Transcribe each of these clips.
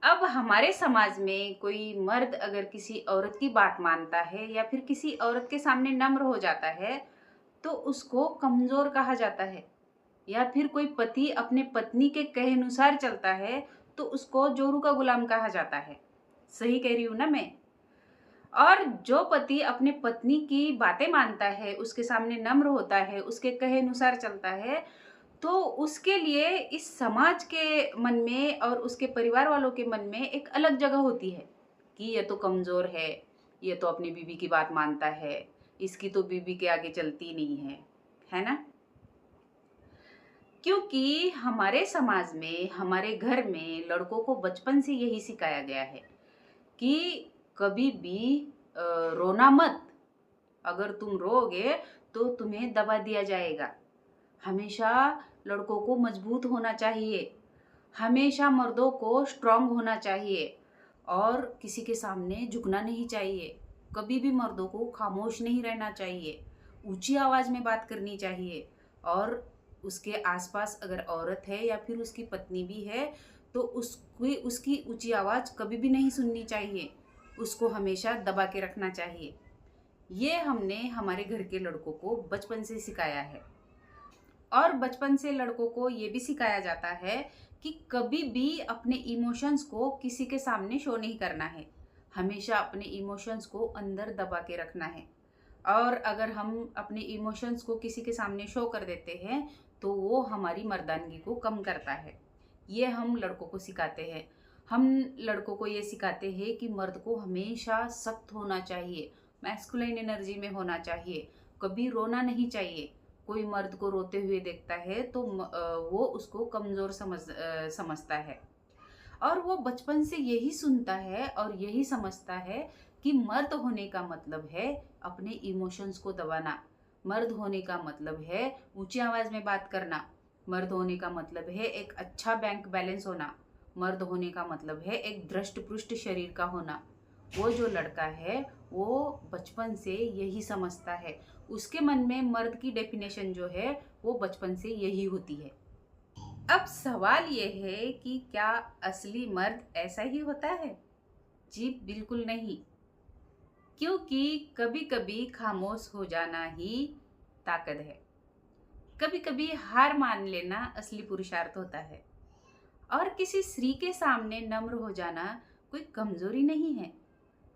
अब हमारे समाज में कोई मर्द अगर किसी औरत की बात मानता है या फिर किसी औरत के सामने नम्र हो जाता है तो उसको कमजोर कहा जाता है। या फिर कोई पति अपने पत्नी के कहे अनुसार चलता है तो उसको जोरू का गुलाम कहा जाता है। सही कह रही हूं ना मैं? और जो पति अपने पत्नी की बातें मानता है, उसके सामने नम्र होता है, उसके कहे अनुसार चलता है, तो उसके लिए इस समाज के मन में और उसके परिवार वालों के मन में एक अलग जगह होती है कि ये तो कमजोर है, ये तो अपनी बीवी की बात मानता है, इसकी तो बीवी के आगे चलती नहीं है ना? क्योंकि हमारे समाज में, हमारे घर में लड़कों को बचपन से यही सिखाया गया है कि कभी भी रोना मत। अगर तुम रोओगे तो तुम्हें दबा दिया जाएगा। हमेशा लड़कों को मजबूत होना चाहिए, हमेशा मर्दों को स्ट्रांग होना चाहिए और किसी के सामने झुकना नहीं चाहिए। कभी भी मर्दों को खामोश नहीं रहना चाहिए, ऊंची आवाज में बात करनी चाहिए। और उसके आसपास अगर औरत है या फिर उसकी पत्नी भी है तो उसकी ऊंची आवाज कभी भी नहीं सुननी चाहिए, उसको हमेशा दबा के रखना चाहिए। ये हमने हमारे घर के लड़कों को बचपन से सिखाया है। और बचपन से लड़कों को ये भी सिखाया जाता है कि कभी भी अपने इमोशंस को किसी के सामने शो नहीं करना है, हमेशा अपने इमोशंस को अंदर दबा के रखना है। और अगर हम अपने इमोशंस को किसी के सामने शो कर देते हैं तो वो हमारी मर्दानगी को कम करता है। ये हम लड़कों को सिखाते हैं। हम लड़कों को ये सिखाते हैं कि मर्द को हमेशा सख्त होना चाहिए, मैस्कुलाइन एनर्जी में होना चाहिए, कभी रोना नहीं चाहिए। कोई मर्द को रोते हुए देखता है तो वो उसको कमजोर समझता है। और वो बचपन से यही सुनता है और यही समझता है कि मर्द होने का मतलब है अपने इमोशंस को दबाना, मर्द होने का मतलब है ऊंची आवाज में बात करना, मर्द होने का मतलब है एक अच्छा बैंक बैलेंस होना, मर्द होने का मतलब है एक धृष्ट पुष्ट शरीर का होना। वो जो लड़का है वो बचपन से यही समझता है, उसके मन में मर्द की डेफिनेशन जो है वो बचपन से यही होती है। अब सवाल ये है कि क्या असली मर्द ऐसा ही होता है? जी बिल्कुल नहीं। क्योंकि कभी कभी खामोश हो जाना ही ताकत है, कभी कभी हार मान लेना असली पुरुषार्थ होता है। और किसी स्त्री के सामने नम्र हो जाना कोई कमजोरी नहीं है,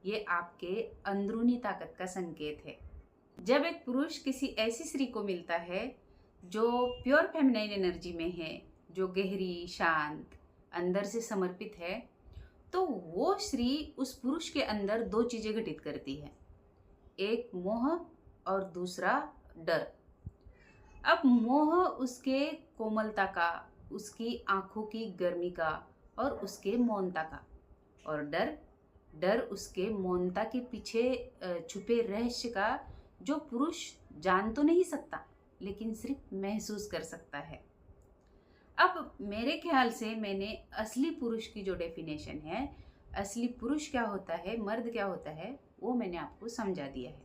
ये आपके अंदरूनी ताकत का संकेत है। जब एक पुरुष किसी ऐसी स्त्री को मिलता है जो प्योर फेमिनाइन एनर्जी में है, जो गहरी, शांत, अंदर से समर्पित है, तो वो स्त्री उस पुरुष के अंदर दो चीजें घटित करती है, एक मोह और दूसरा डर। अब मोह उसके कोमलता का, उसकी आंखों की गर्मी का और उसके मौनता का, और डर, डर उसके मौनता के पीछे छुपे रहस्य का, जो पुरुष जान तो नहीं सकता लेकिन सिर्फ महसूस कर सकता है। अब मेरे ख्याल से मैंने असली पुरुष की जो डेफिनेशन है, असली पुरुष क्या होता है, मर्द क्या होता है, वो मैंने आपको समझा दिया है।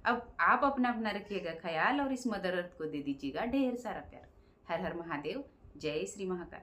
अब आप अपना अपना रखिएगा ख्याल और इस मदर अर्थ को दे दीजिएगा ढेर सारा प्यार। हर हर महादेव, जय श्री महाकाल।